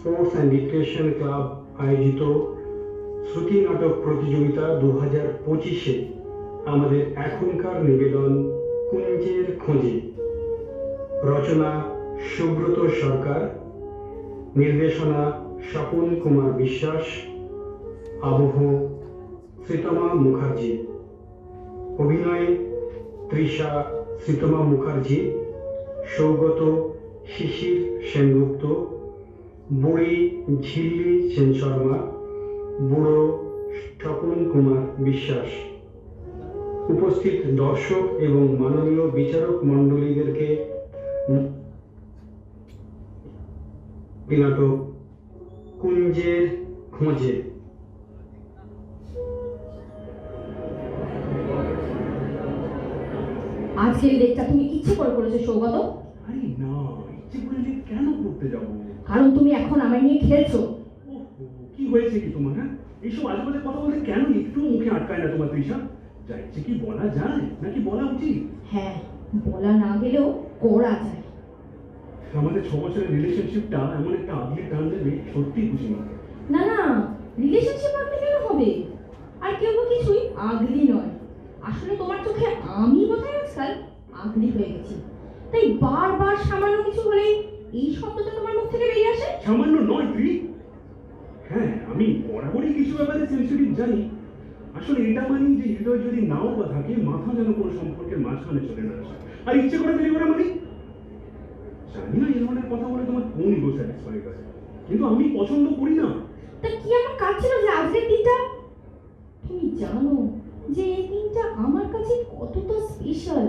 Sports and recreation club আয়োজিত শ্রুতি নাটক প্রতিযোগিতা 2025-এ আমাদের এখনকার নিবেদন কুঞ্জের খোঁজে। রচনা সুব্রত সরকার, নির্দেশনা স্বপন কুমার বিশ্বাস, আবহ শ্রীতমা মুখার্জি, অভিনয়ে তৃষা শ্রীতমা মুখার্জি, সৌগত শিশির সেনগুপ্ত, বুড়ি ঝিল্লি সেন শর্মা, বুড়ো স্বপন কুমার বিশ্বাস। উপস্থিত দর্শক এবং মাননীয় বিচারক মণ্ডলীদেরকে নাটক কুঞ্জের খোঁজে। আজকের এই ডেটটা তুমি ইচ্ছে করে করেছো সৌগত? আরে না, ইচ্ছে করে যে কেন করতে যাব? কারণ তুমি এখন আমায় নিয়ে খেলছো। কি হয়েছে কি তোমার? হ্যাঁ, এইসব আজেবাজে কথা বলতে কেন একটু মুখে আটকায় না তোমার তৃষা? যা ইচ্ছে কি বলা যায় নাকি বলা উচিত? হ্যাঁ, বলা না গেলেও করা যায়। আমাদের 6 বছরের রিলেশনশিপটা এমন একটা আগলি টার্ন দেবে সত্যি খুশি না। না না, রিলেশনশিপ আগলি কেন হবে? আর কেউ কিছুই আগলি নয়। আসলে তোমার চোখে আমি বোধহয় আজকাল আগলি হয়ে গেছি, তাই বারবার সামান্য কিছু হলেই এই শব্দটা তোমার মুখ থেকে বেরিয়ে আসে। সামান্য নয় তুই। হ্যাঁ, আমি বরাবরই কিছু ব্যাপারে সেন্সিটিভ জানি। আসলে এটা মানি যে হৃদয় যদি নাও বা থাকে, মাথা যেন কোনো সম্পর্কের মাঝখানে চলে না আসে। আর ইচ্ছে করে তৈরি করা মানে জানি না এই ধরনের কথা বলে তোমার কোন ইগো স্যাটিসফাই করে, কিন্তু আমি পছন্দ করি না। তা কি আমার কাজ ছিল যে আজকের দিনটা? তুমি জানো যে এই দিনটা আমার কাছে কতটা স্পেশাল।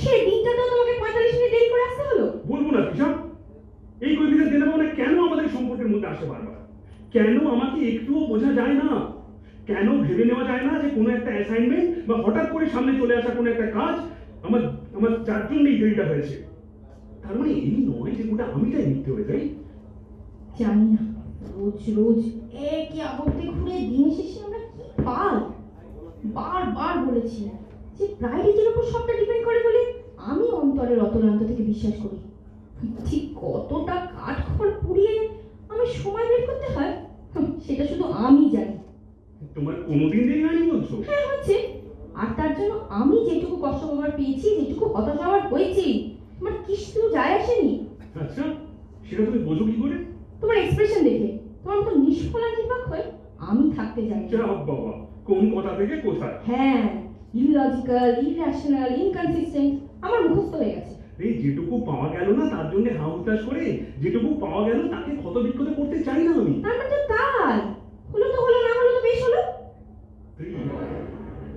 সেই দিনটাতেও তোমাকে 45 মিনিট দেরি করে আসতে হলো। বলবো না তৃষা, এই কবিতা দেনা পাওনা কেন আমাদের সম্পর্কের মধ্যে আসে বারবার? কেন আমাকে একটুও বোঝা যায় না? কেন ভেবে নেওয়া যায় না যে কোনো একটা অ্যাসাইনমেন্ট বা হঠাৎ করে সামনে চলে আসা কোনো একটা কাজ আমার আমার যার জন্যই দেরিটা হয়েছে? তার মানে এই নয় যে ওটা আমিটাই নিতে হয়ে যাই। জানি না, রোজ রোজ একই আবর্তে ঘুরে দিন শেষে আমরা কি পাই? বারবার বলেছি যে প্রায়োরিটির উপর সবটা ডিপেন্ড করে বলে আমি অন্তরের অতলান্ত থেকে বিশ্বাস করি। ঠিক কতটা কাঠখড় পুড়িয়ে আমি সময় বের করতে হয় সেটা শুধু আমি জানি। তোমার কোনোদিন দেরি হয়নি বলছো? হ্যাঁ হচ্ছে, আর তার জন্য আমি যেটুকু কষ্ট পাবার পেয়েছি, যেটুকু হতাশ হওয়ার হয়েছি, আমার কিছু যায় আসেনি। আচ্ছা, সেটা তুমি বোঝো কি করে? তোমার এক্সপ্রেশন দেখে তোমার মতো নিষ্ফলা নির্বাক হয়ে আমি থাকতে চাই। যা বাবা, কোন কথা থেকে কোথায়? হ্যাঁ, ইললজিক্যাল, ইররেশনাল, ইনকনসিস্টেন্ট আমার মুখস্থ হয়ে গেছে। এই যেটুকু পাওয়া গেল না তার জন্য হাউতাস করে যেটুকু পাওয়া গেল তাকে ক্ষত বিক্ষত করতে চাই না আমি। তার মানে তাই হলো তো হলো, না হলো তো বেশ হলো।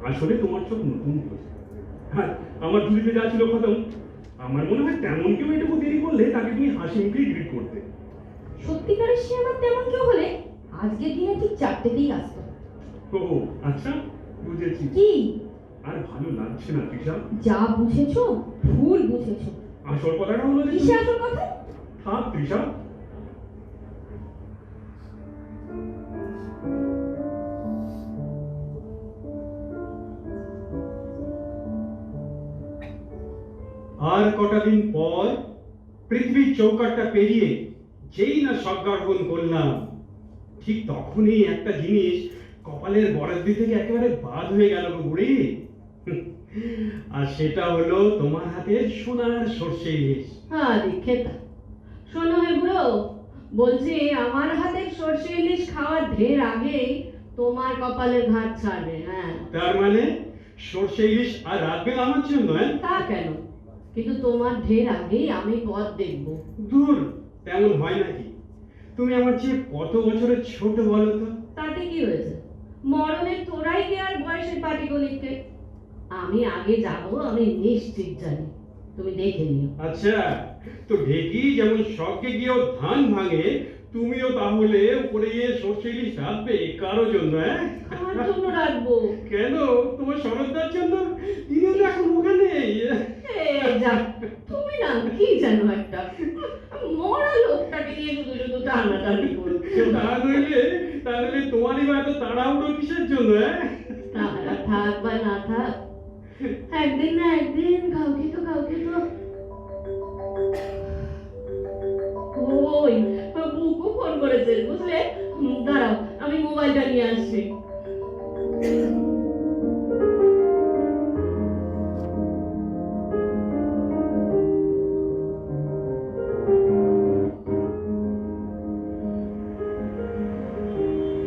আসলে তোমার চোখ নতুন হয়েছে। হ্যাঁ, আমার ঝুলিতে যা ছিল খতম। আমার মনে হয় তেমন কেউ এটুকু দেরি করলে তাকে তুমি হাসি মুখে গ্রিট করতে। সত্যিকারের সে আমার তেমন কেউ হলে আজকের দিনে ঠিক 4টেতেই আসতো। ও আচ্ছা, বুঝেছি। কি? আর ভালো লাগছে না তৃষা। যা বুঝেছো ভুল বুঝেছো। আসল কথাটা হলো যে কিসে আসল কথা? থাক তৃষা। আর কটা দিন পর পৃথিবীর চৌকাটটা পেরিয়ে যেই না স্বর্গারোহণ করলাম, ঠিক তখনই একটা জিনিস কপালের বরাদ্দি থেকে একেবারে বাদ হয়ে গেল গো বুড়ি। আর সেটা হলো তোমার হাতের সোনার সর্ষে ইলিশ। আরে খেতা, শোনো হে বুড়ো, বলছি আমার হাতের সর্ষে ইলিশ খাওয়ার ঢের আগে তোমার কপালের ঘাট ছাড়বে। হ্যাঁ, তার মানে সর্ষে ইলিশ আর রাখবে না আমার জন্য? তা কেন? কিন্তু তোমার ঢের আগেই আমি পথ দেখবো। দূর, তেমন হয় নাকি? তুমি আমার চেয়ে কত বছরের ছোট বলো তো? তাতে কি হয়েছে? মরণের তোরাই কে আর বয়সের পাটিগণিতকে? আমি আগে যাব, আমি নিশ্চিত জানি। তুমি দেখে নিও। আচ্ছা, তো ঢেকি যেমন শখে গিয়েও ধান ভাঙে, তুমিও তাহলে উপরে গিয়ে সর্ষে ইলিশ রাখবে কারো জন্য? কার জন্য রাখবো? কেন, তোমার শরৎদার জন্য? তিনি তো এখন ওখানে। এই যা, তুমি না কি জানো একটা মরা লোকটাকে নিয়ে শুধু শুধু টানাটানি করছো। তাহলে তোমারই বা এত তাড়াহুড়ো কিসের জন্য? তারা থাক বা না থাক, একদিন না একদিন কাউকে তো ওই বুকু করেছে বুঝলে। দাঁড়াও আমি মোবাইলটা নিয়ে আসছি।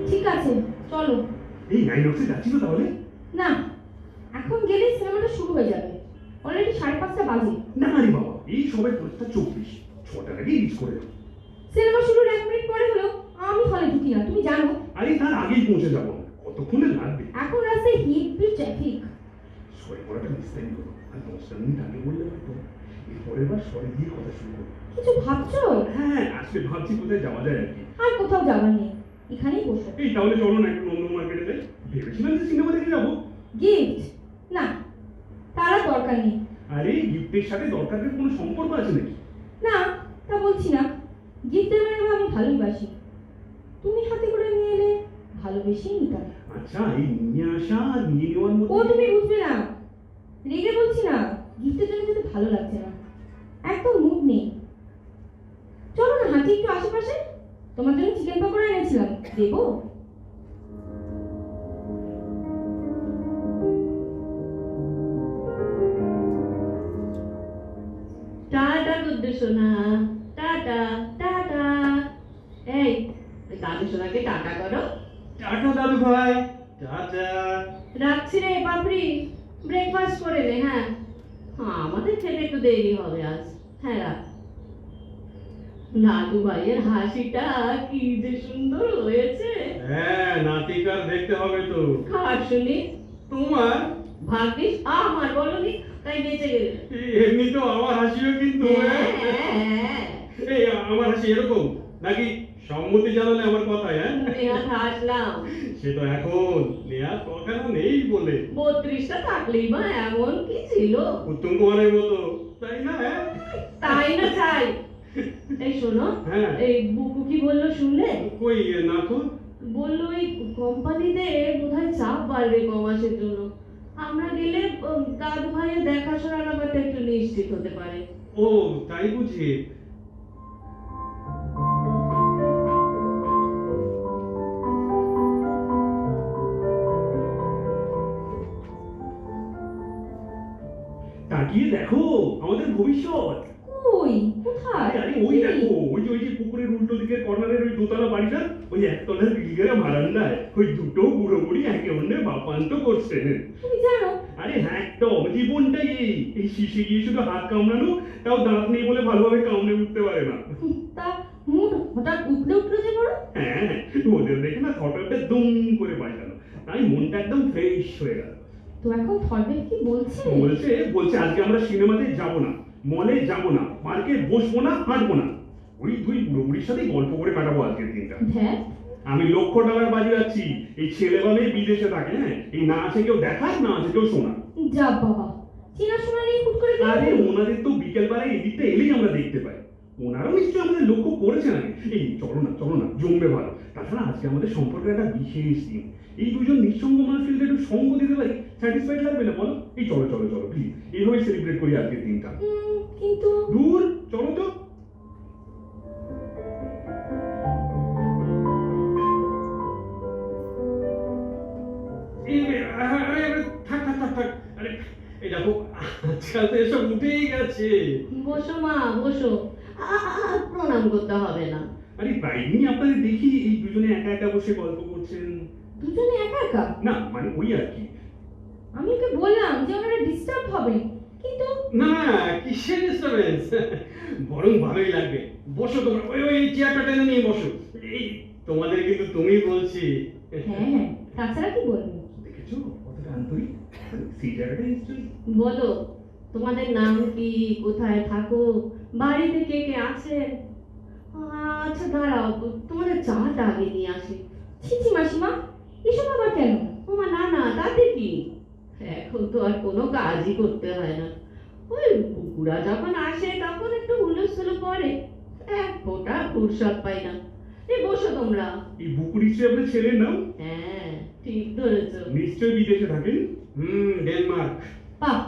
ঠিক আছে, চলো। এই আইনক্সে যাচ্ছি তো তাহলে? না, এখন গেলেই সিনেমাটা শুরু হয়ে যাবে। অলরেডি 5:30 বাজে। না রে বাবা, এই সবাই 5:24, 6টার আগেই রিচ করে যাবো। সিনেমা শুরুর 1 মিনিট পরে হলেও আমি হলে ঢুকি না, তুমি জানো। আরে তার আগেই পৌঁছে যাবো, কতক্ষণে লাগবে? এখন রাস্তায় হিপি ট্রাফিক। সরে পড়াটা বিস্তারিত, আর 10টা মিনিট আগে বললে হয়তো এরপরের বার সরে দিয়ে কথা শুরু করবো। কিছু ভাবছো? হ্যাঁ, আসলে ভাবছি কোথায় যাওয়া যায় আর কি। আর কোথাও যাবার নেই, এখানেই বসো। এই তাহলে চলো না একটু নন্দন মার্কেটে যাই। ভেবেছিলাম যে সিনেমা দেখে যাবো। গিফট? না, তার আর দরকার নেই। আরে গিফটের সাথে দরকারের কোনো সম্পর্ক আছে নাকি? না, তা বলছি না। গিফটের মানে আমি ভালোবাসি, তুমি হাতে করে নিয়ে এলে ভালোবেসেই নিতাম। আচ্ছা, এই নিয়ে আসা আর নিয়ে নেওয়ার ও মধ্যে তুমি বুঝবে না, রেগে বলছি না, গিফটের জন্য যেতে ভালো লাগছে না, একদম মুড নেই। চলো না হাঁটি একটু আশেপাশে, তোমার জন্য চিকেন পকোড়া এনেছিলাম, দেবো? টাটা গুড্ডু সোনা, টাটা টাটা। এই দাদু সোনাকে টাটা করো। টাটা দাদু ভাই, টাটা। রাখছি রে পাপড়ি, ব্রেকফাস্ট করে নে। হ্যাঁ হ্যাঁ, আমাদের খেতে একটু দেরি হবে আজ। হ্যাঁ রাখ। দাদু ভাইয়ের হাসিটা কি যে সুন্দর হয়েছে। হ্যাঁ, নাতিকার দেখতে হবে তো। খাট শুনি। তোমার ভাগ্যিস আমার বলনি, তাই বেঁচে গেলে। এমনি তো আমার হাসিও কিন্তু হ্যাঁ, এই আমার হাসি এরকম নাকি সম্মতি জানালে আমার কথায়? হ্যাঁ, নেহাত হাসলাম। সে তো এখন নেয়া কখনো নেই বলে 32টা থাকলেই বা এমন কি ছিল। উত্তম কুমারের মতো, তাই না? হ্যাঁ তাই না চাই। এই শোনো, হ্যাঁ। এই বুকু কি বললো শুনলে? কই না তো। বললো এই কোম্পানিতে বোধহয় চাপ বাড়বে ক মাসের জন্য। আমরা গেলে দাদু ভাইয়ের দেখাশোনার ব্যাপারটা একটু নিশ্চিত হতে পারে। ও তাই বুঝি। তাকিয়ে দেখো আমাদের ভবিষ্যৎ। কই, কোথায়? আরে আরে ওই দেখো, ওই যে পুকুরের উল্টো দিকের কর্নারের ওই দোতলা বাড়িটা, ওই একতলার বিল্ডিংয়ের বারান্দায় ওই দুটো বুড়ো বুড়ি একে অন্যের বাপান্ত করছে। তুমি জানো? আরে হ্যাঁ, একদম জীবনটাই এই শিশে গিয়ে শুধু হাত কামড়ানো, তাও দাঁত নেই বলে ভালোভাবে কামড়ে উঠতে পারে না। তা মুড হঠাৎ উঠলো যে বড়। হ্যাঁ, ওদের দেখে না থটলটা দুম করে বাজানো, তাই মনটা একদম ফ্রেশ হয়ে গেল। তো এখন থরবেল কি বলছে? বলছে আজকে আমরা সিনেমাতে যাব না, মলে যাব না, পার্কে বসবো না, হাঁটবো না। ওই দুই বুড়ির সাথে গল্প করে কাটাবো আজকের দিনটা। হ্যাঁ, আমি $1,00,000 বাজি রাখছি, এই ছেলে বা মেয়ে বিদেশে থাকে, হ্যাঁ, এই না আছে কেউ দেখার, না আছে কেউ শোনা। যা বাবা, চেনাশোনা নেই হুট করে কেন? আরে ওনাদের তো বিকেল বেলায় এই দিকটা এলেই আমরা দেখতে পাই। ওনারাও নিশ্চয়ই আমাদের লক্ষ্য করেছেন আগে। এই চলো না জমবে ভালো। তাছাড়া আজকে আমাদের সম্পর্কের একটা বিশেষ দিন। এই দুজন নিঃসঙ্গ মানুষকে যদি একটু সঙ্গ দিতে পারি, স্যাটিসফাইড লাগবে না বলো? এই চলো প্লিজ, এইভাবে সেলিব্রেট করি আজকের দিনটা। কিন্তু দূর, চলো তো। থাক। আরে এই দেখো, আজকাল তো এসব উঠেই গেছে। বসো মা বসো, প্রণাম করতে হবে না। আরে প্রায় দিনই আপনাদের দেখি এই দুজনে একা একা বসে গল্প করছেন। দুজনে একা একা? না মানে ওই আর কি। আমি ওকে বললাম যে ওনারা ডিস্টার্ব হবে, কিন্তু না, কিসের ডিস্টারবেন্স? বরং ভালোই লাগবে। বসো তোমরা, ওই চেয়ারটা টেনে নিয়ে বসো। এই তোমাদের কিন্তু তুমি বলছি। হ্যাঁ, তাছাড়া কি বলবো? দেখেছো কতটা আন্তরিক? সেই জায়গাটা নিশ্চয়ই। বলো তোমাদের নাম কি, কোথায় থাকো, বাড়িতে কে কে আছেন? আচ্ছা দাঁড়াও, তোমাদের চাটা আগে নিয়ে আসি। ছি মাসিমা, এসব আবার কেন? ওমা না তাতে কি, এখন তো আর কোনো কাজই করতে হয় না। ওই কুকুরা যখন আসে তখন একটু হুলস্থুল করে, এক ফোঁটা ফুরসত পাই না। এই বসো তোমরা। এই বুকু নিশ্চয়ই আপনার ছেলের নাম? হ্যাঁ ঠিক ধরেছো। নিশ্চয়ই বিদেশে থাকেন। ডেনমার্ক। বাহ,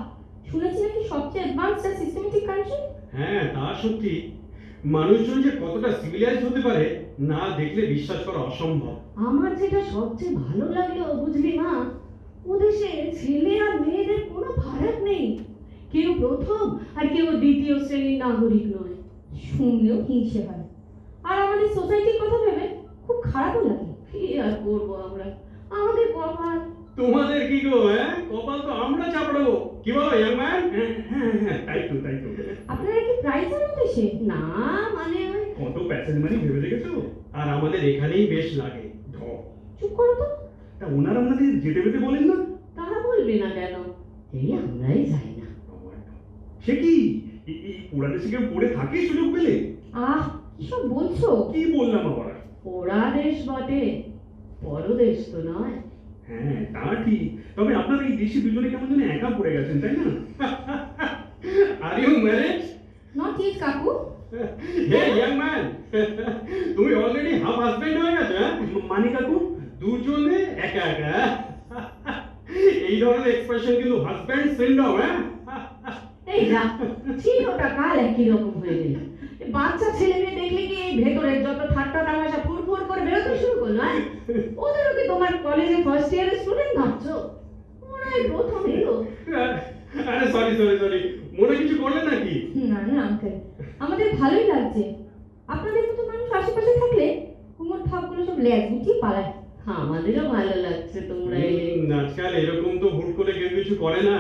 শুনেছি নাকি সবচেয়ে অ্যাডভান্সড আর সিস্টেমেটিক কান্ট্রি। হ্যাঁ তা সত্যি। মানুষজন যে কতটা সিভিলাইজড হতে পারে না দেখলে বিশ্বাস করা অসম্ভব। আমার যেটা সবচেয়ে ভালো লাগলো বুঝলি মা, ওদেশে ছেলে আর মেয়েদের কোনো ফারাক নেই। কেউ প্রথম আর কেউ দ্বিতীয় শ্রেণীর নাগরিক নয়। শুনলেও হিংসে হয়, আর আমাদের সোসাইটির কথা ভেবে খুব খারাপও লাগে। কি আর করবো আমরা, আমাদের কপাল। তোমাদের কি গো, কপাল তো আমরা চাপড়াবো, কি বলো ইয়াং ম্যান? হ্যাঁ, তাই তো। আপনারা কি প্রাইজ আনো দেশে? না মানে ওই কত প্যাসেজ মানি ভেবে দেখেছো? আর আমাদের এখানেই বেশ লাগে। ঢপ। চুপ করো তো। তা ওনারা আপনাদের যেতে যেতে বলেন না? তারা বলবে না কেন, এই আমরাই যাই না। সে কি এই পোড়া দেশে কেউ পড়ে থাকে সুযোগ পেলে? আহ, কি সব বলছো? কি বললাম আবার? ওরা দেশ বটে, পরদেশ তো নয়। হ্যাঁ, তা ঠিক। তবে আপনারা এই দেশে দুজনে কেমন যেন একা পড়ে গেছেন, তাই না? Are you married? Not yet কাকু। হে ইয়াং ম্যান, তুমি অলরেডি হাফ হাজবেন্ড হয়ে গেছো। মানে কাকু? দুজনে একা একা। এই ধরনের এক্সপ্রেশন কিন্তু হাজবেন্ড সিনড্রোম। এই যা, চিরটা কাল একই রকম হয়ে গেল। বাচ্চা ছেলে মেয়ে দেখলে কি এই ভেতরের যত ঠাট্টা তামাশা ফুরফুর করে বেরোতে শুরু করলো? ওদেরও কি তোমার কলেজে ফার্স্ট ইয়ারের স্টুডেন্ট ভাবছো? ওরাই প্রথম এলো। আরে সরি, মনে কিছু করলে নাকি? না না আঙ্কেল, আমাদের ভালোই লাগছে। আপনাদের মতো মানুষ আশেপাশে থাকলে কুমোর ভাবগুলো সব লেজ গুটিয়ে পালায়। আমাদেরও ভালো লাগছে তোমরা এলে। আজকাল এরকম তো হুট করে কেউ কিছু করে না,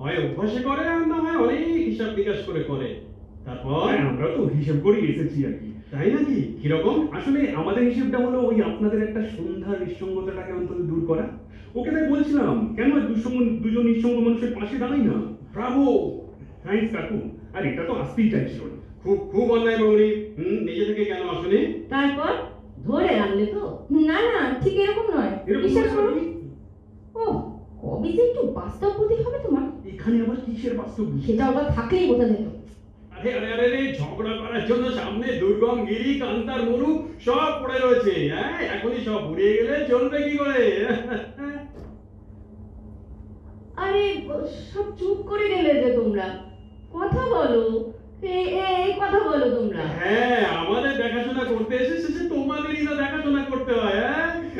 হয় অভ্যাসে করে আর না হয় অনেক হিসাব নিকাশ করে। তারপর হ্যাঁ, আমরা তো হিসেব করে এসেছি আর কি। তাই নাকি? কিরকম? আসলে আমাদের হিসেবটা হলো ওই আপনাদের একটা সন্ধ্যার নিঃসঙ্গতাটাকে অন্তত দূর করা। ওকে তাই বলছিলাম, কেন দুজন নিঃসঙ্গ মানুষের পাশে দাঁড়াই না? ব্রাভো! থ্যাঙ্কস কাকু। আর এটা তো আসতেই চাইছিল না। খুব অন্যায় বৌনি। নিজে থেকে কেন আসেনি? তারপর ধরে আনলে তো? না না, ঠিক এরকম নয়, এরকম বিশ্বাস করে করুন। আমি- ও, কবে যে একটু বাস্তব বুদ্ধি হবে তোমার, এখানে আবার কিসের বাস্তব বুদ্ধি? সেটা ওটা থাকলেই বোঝা যেত। আরে ঝগড়া করার জন্য সামনে দুর্গম গিরি, কান্তার মরু সব পড়ে রয়েছে। এখনই সব উড়িয়ে গেলে চলবে কি করে? আরে সব চুপ করে গেলে যে তোমরা, কথা বলো। এই কথা বলো তোমরা। হ্যাঁ, আমাদের দেখাশোনা করতে এসে শেষে তোমাদেরই না দেখাশোনা করতে হয়।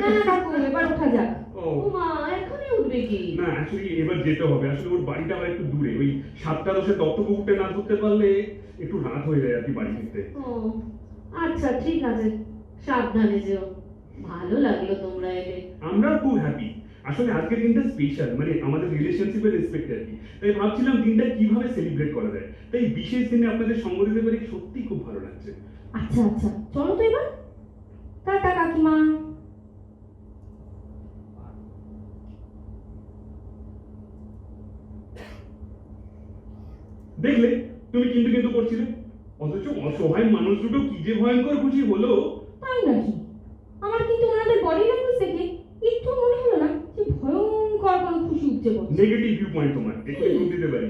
না না কাকু, এবার ওঠা যাক। ও ওমা, এখনই উঠবে কি? না, অ্যাকচুয়ালি এবার যেতে হবে। আসলে ওর বাড়িটা আবার একটু দূরে। ওই 7টা-10 দত্তপুকুরটা না ধরতে পারলে একটু রাত হয়ে যায় আর কি বাড়ি ফিরতে। ও আচ্ছা, ঠিক আছে, সাবধানে যেও। ভালো লাগলো তোমরা এলে। আমরা খুব হ্যাপি। আসলে আজকের দিনটা স্পেশাল, মানে আমাদের রিলেশনশিপের রেসপেক্ট আর কি। তাই ভাবছিলাম দিনটা কিভাবে সেলিব্রেট করা যায়। তাই বিশেষ দিনে আপনাদের সঙ্গ দিতে পেরে সত্যি খুব ভালো লাগছে। আচ্ছা আচ্ছা, চলো তো এবার। টাটা কাকিমা। দেখলে তুমি কিন্তু করছিলে, অথচ অসহায় মানুষ দুটো কি যে ভয়ঙ্কর খুশি হলো। তাই নাকি? আমার কিন্তু ওনাদের বডি ল্যাঙ্গুয়েজ দেখে একটু মনে হলো না যে ভয়ঙ্কর কোনো খুশি উপচে পড়ছে। নেগেটিভ ভিউ পয়েন্ট তোমার, একটু প্রুফ দিতে পারি।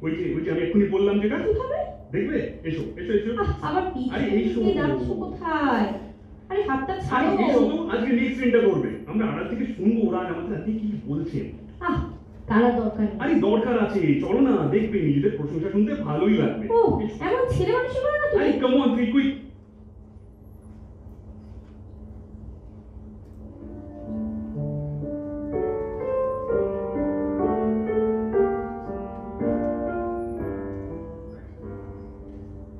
ওই যে আমি এক্ষুনি বললাম যেটা, কিভাবে? দেখবে? এসো। আবার আরে পিছনে এইসো। দিকে যাচ্ছ কোথায়? আরে হাতটা ছাড়ো। আজকে নেক্সট দিনটা করবে, আমরা আড়াল থেকে শুনবো ওরা আমাদের আজকে কি বলছেন। আহ, তারা দরকার নেই। আরে দরকার আছে, চলো না, দেখবে নিজেদের প্রশংসা শুনতে ভালোই লাগবে। ও, এমন ছেলে মানুষই বলো না আরে তুমি। Come on, quick.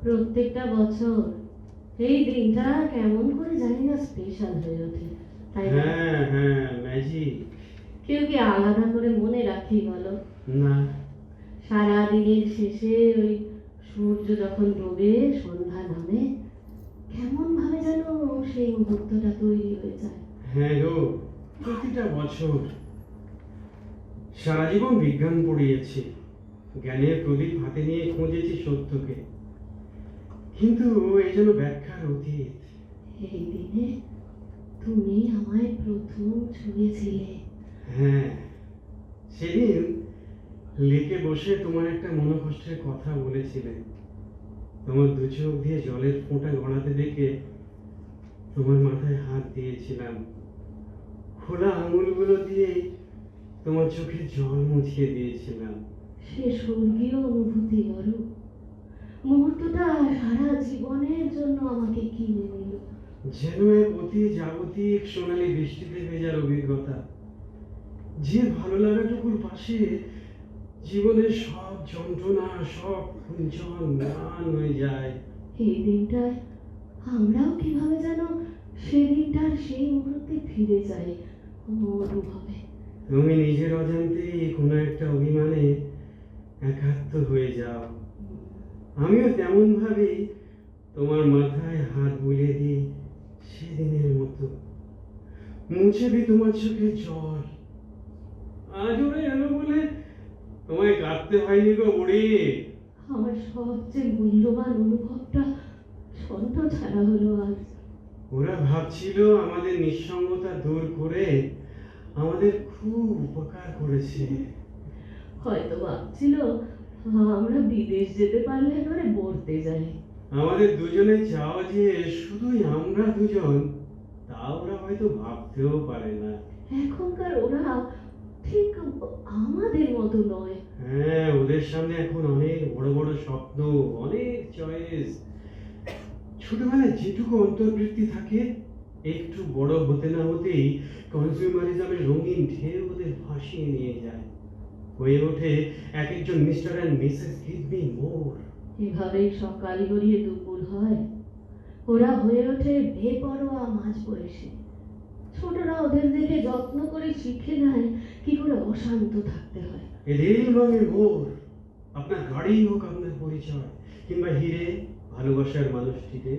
প্রত্যেকটা বছর এই দিনটা কেমন করে জানি না স্পেশাল হয়ে ওঠে, তাই না? হ্যাঁ, ম্যাজিক। কেউ কি আলাদা করে মনে রাখি বলো? না, সারা দিনের শেষে ওই সূর্য যখন ডোবে, সন্ধ্যা নামে, কেমন ভাবে যেন সেই মুহূর্তটা তৈরি হয়ে যায়। হ্যাঁ গো, প্রতিটা বছর সারা জীবন বিজ্ঞান পড়িয়েছি, জ্ঞানের প্রদীপ হাতে নিয়ে খুঁজেছি সত্যকে, কিন্তু এই যেন ব্যাখ্যার অতীত। এই দিনে তুমি আমায় প্রথম ছুঁয়েছিলে। হ্যাঁ, সেদিন লেকে বসে তোমার একটা মনোকষ্টের কথা বলেছিলে। তোমার দু চোখ দিয়ে জলের ফোঁটা গড়াতে দেখে তোমার মাথায় হাত দিয়েছিলাম, খোলা আঙুলগুলো দিয়ে তোমার চোখে জল মুছিয়ে দিয়েছিলাম। সে স্বর্গীয় অনুভূতি অরূপ, মুহূর্তটা সারা জীবনের জন্য আমাকে কিনে নিল। যেন এক অতি জাগতিক সোনালী বৃষ্টিতে ভেজার অভিজ্ঞতা। যে ভালো লাগাটুকুর পাশে জীবনের সব যন্ত্রণা, সব কুঞ্চন ম্লান হয়ে যায়। এই দিনটায় আমরাও কিভাবে যেন সেদিনটার সেই মুহূর্তে ফিরে যাই অনুভবে। তুমি নিজের অজান্তে কোনো একটা অভিমানে একাত্ম হয়ে যাও। আমিও তেমন ভাবেই তোমার মাথায় হাত বুলিয়ে দিই সেদিনের মতো। মুছে দিই তোমার চোখে জল। আজ ওরা এলো বলে তোমায় কাঁদতে হয়নি গো বুড়ি। আমার সবচেয়ে মূল্যবান অনুভবটা ছন্দ ছাড়া হলো আজ। ওরা ভাবছিল আমাদের নিঃসঙ্গতা দূর করে আমাদের খুব উপকার করেছে। হয়তো ভাবছিল আমরা বিদেশ যেতে পারলে করে পড়তে যাই। আমাদের দুজনে চাও যে শুধুই আমরা দুজন, তা ওরা হয়তো ভাবতেও পারে না। এখনকার ওরা ঠিক আমাদের মতো নয়। হ্যাঁ, ওদের সামনে এখন অনেক বড় বড় স্বপ্ন, অনেক চয়েস। ছোটবেলায় যেটুকু অন্তর্বৃত্তি থাকে, একটু বড় হতে না হতেই কনজিউমারিজমের রঙিন ঢেউ ওদের ভাসিয়ে নিয়ে যায়। হয়ে ওঠে এক একজন mister and Mrs give me more. এভাবেই সকাল গড়িয়ে দুপুর হয়। ওরা হয়ে ওঠে বেপরোয়া মাঝ বয়সে। ছোটরা ওদের দেখে যত্ন করে শিখে নেয় কি করে অশান্ত থাকতে হয়। রেল রঙে মোর, আপনার গাড়ি হোক আপনার পরিচয়, কিংবা হিরে ভালোবাসার মানুষটিকে।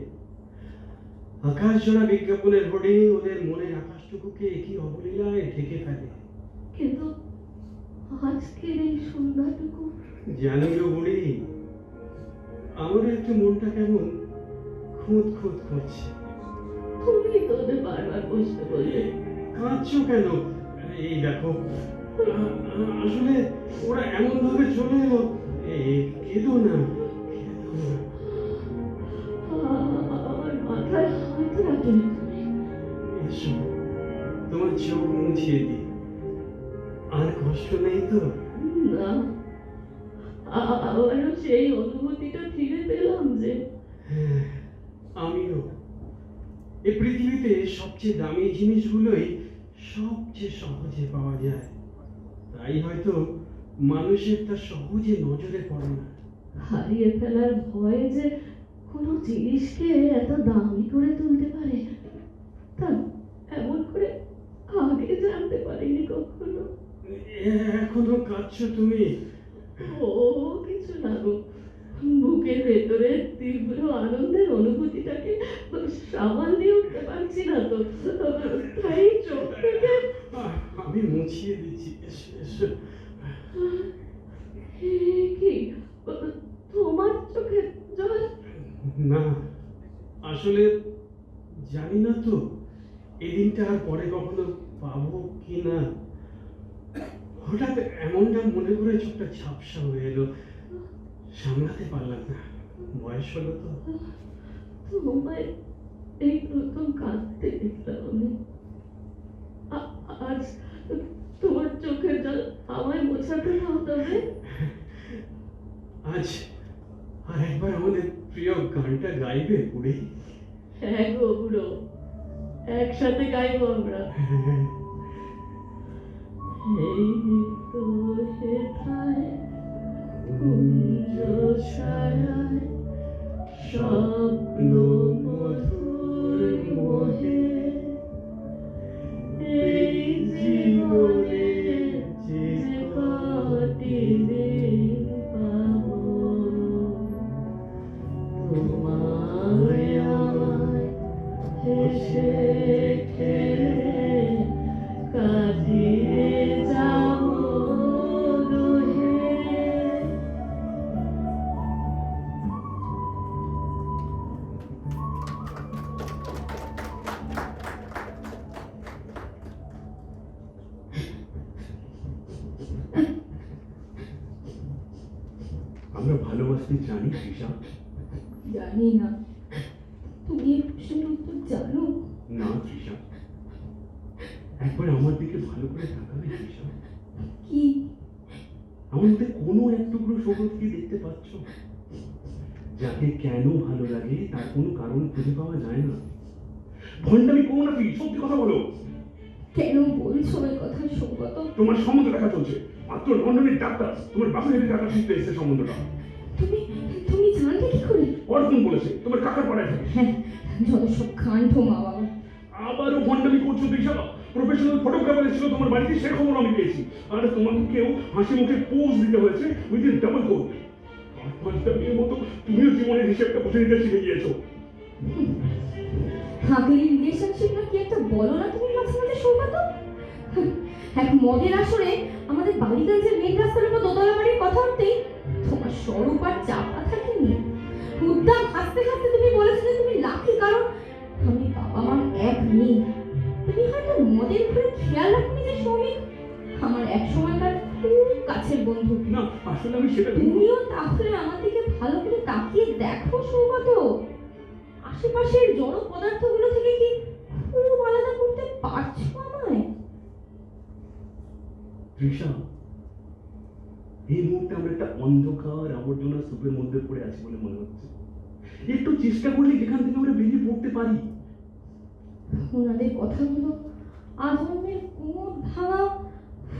আকাশ জোড়া বিজ্ঞাপনের হোর্ডিং ওদের মনের আকাশটুকুকে কি অবলীলায় ঢেকে ফেলে। কিন্তু আজকের এই সন্ধ্যাটুকু জানি গো বুড়ি, আমার একটু মনটা কেমন খুঁত খুঁত করছে। তুমি তো ওদের বারবার বসতে বললে। কাঁদছো কেন? এই দেখো, আসলে ওরা এমন ভাবে চলে এলো। কেঁদো না, কেঁদো না। আমার মাথায় হাত রাখলে তুমি। এসো, তোমার চোখ মুছিয়ে দিই। আর কষ্ট নেই তো? না, আবারও সেই অনুভূতিটা ফিরে পেলাম যে হ্যাঁ, আমিও। এই পৃথিবীতে সবচেয়ে দামি জিনিসগুলোই সবচেয়ে সহজে পাওয়া যায়। তাই হয়তো মানুষের তা সহজে নজরে পড়ে না। হারিয়ে ফেলার ভয়ে যে কোনো জিনিসকে এত দামি করে তুলতে পারে, তা এমন করে আগে জানতে পারিনি কখনো। এখনো কাঁদছো তুমি? ও কিছু না গো, বুকের ভেতরে তীব্র আনন্দের অনুভূতিটাকে সামাল দিয়ে উঠতে পারছি না তো, তাই চোখ থেকে আমি মুছিয়ে দিচ্ছি। এসো এসো। কি তোমার চোখে জল? না, আসলে জানি না তো এই দিনটা আর পরে কখনো পাবো কি না। হঠাৎ এমনটা মনে করে চোখটা ঝাপসা হয়ে এলো, সামলাতে পারলাম না। বয়স হলো তো। তোমায় এই প্রথম কাঁদতে দেখলাম আমি। আজ তোমার চোখের জল আমায় মোছাতে দাও তবে। আজ আর একবার আমাদের প্রিয় গানটা গাইবে বুড়ি? হ্যাঁ গো বুড়ো, একসাথে গাইবো আমরা। এই তো সেথায় কুঞ্জ ছায়ায় স্বপ্ন মধুর মোহে, এই জীবনে যে কটি দিন পাবো, তোমায় আমায় হেসে খেলে কাটিয়ে যাবো দুহে। আমরা ভালোবাসতে জানি তৃষা? জানি না। তুমি এই প্রশ্নের উত্তর জানো? না তৃষা, একবার আমার দিকে ভালো করে তাকাবে তৃষা? কি? আমার মধ্যে কোনো এক টুকরো সবুজ কি দেখতে পাচ্ছ? যাকে কেন ভালো লাগে তার কোনো কারণ খুঁজে পাওয়া যায় না, ভণ্ডামি করো না তুই, সত্যি কথা বলো। কেন বলছো এই কথা সৌগত? তোমার সম্বন্ধ দেখা চলছে, মাত্র লন্ডনের ডাক্তার তোমার বাপের টাকা শিখতে এসেছে সম্বন্ধটা। তুমি তুমি জানলে কি করে? অর্জুন বলেছে তোমার কাকার পাড়ায় থাকে। হ্যাঁ, যত সব কাণ্ড মা বাবা। আবারও ভণ্ডামি করছো দিশা। প্রফেশনাল ফটোগ্রাফার ছিল তোমার বাড়িতে, সে খবর আমি পেয়েছি। আর তোমাকে কেউ হাসি মুখে পোজ দিতে হয়েছে উইদিন ডাবল কোট। পাঁচটা মেয়ের মতো তুমিও জীবনের হিসেবটা বুঝে নিতে শিখে গিয়েছো। হাবিলি রিলেশনশিপ না কি একটা বলো না তুমি মাঝে মাঝে সৌগত? এক মদের আসরে আমাদের বালিগঞ্জের মেন রাস্তার উপর দোতলা বাড়ির কথা উঠতেই তোমার স্বরূপ আর চাপা থাকেনি। উদ্দাম হাসতে হাসতে তুমি বলেছিলে তুমি লাকি, কারণ আমি বাবা মার এক মেয়ে। তুমি হয়তো মদের ঘরে খেয়াল রাখনি যে সৌমিক আমার এক সময়কার খুব কাছের বন্ধু। না, আসলে আমি সেটা তুমিও তাহলে আমার দিকে ভালো করে তাকিয়ে দেখো সৌগত। আশেপাশের জড় পদার্থগুলো থেকে কি খুব আলাদা করতে পারছো আমায়? তৃষা, এই মুহূর্তে আমরা একটা অন্ধকার আবর্জনা স্তূপের মধ্যে পড়ে আছি বলে মনে হচ্ছে। একটু চেষ্টা করলে যেখান থেকে আমরা বেরিয়ে পড়তে পারি। ওনাদের কথাগুলো আজমের কোমর ভাঙা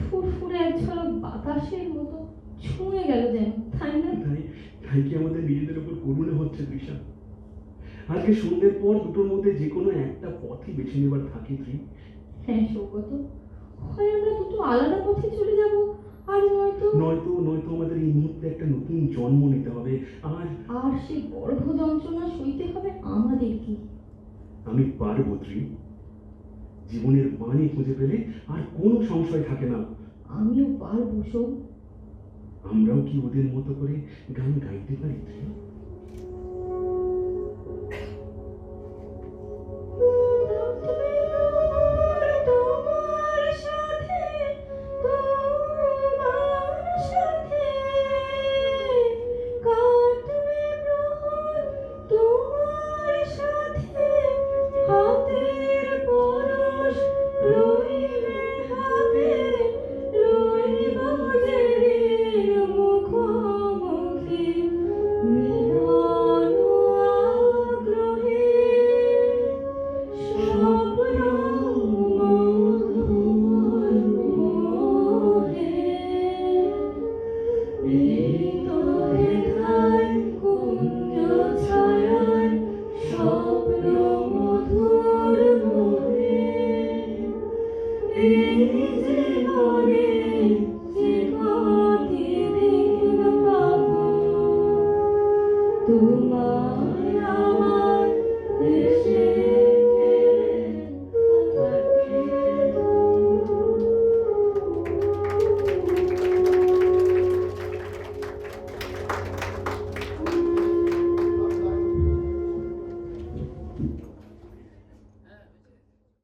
ফুরফুরে এক ঝলক বাতাসের মতো ছুঁয়ে গেল যেন, তাই না? তাই কি আমাদের নিজেদের উপর করুণা হচ্ছে তৃষা? আজকে সন্ধ্যের পর দুটোর মধ্যে যে কোনো একটা পথই বেছে নেবার থাকে তুই। হ্যাঁ সৌগত, হয় আমরা দুটো আলাদা পথে চলে যাব, আর নয়তো নয়তো আমাদের এই মুহূর্তে একটা নতুন জন্ম নিতে হবে। আর সেই গর্ভ যন্ত্রণা সইতে হবে আমাদের কি? আমি পারবো ত্রি। জীবনের মানে খুঁজে পেলে আর কোনো সংশয় থাকে না। আমিও পারবো সব। আমরাও কি ওদের মতো করে গান গাইতে পারি ত্রি?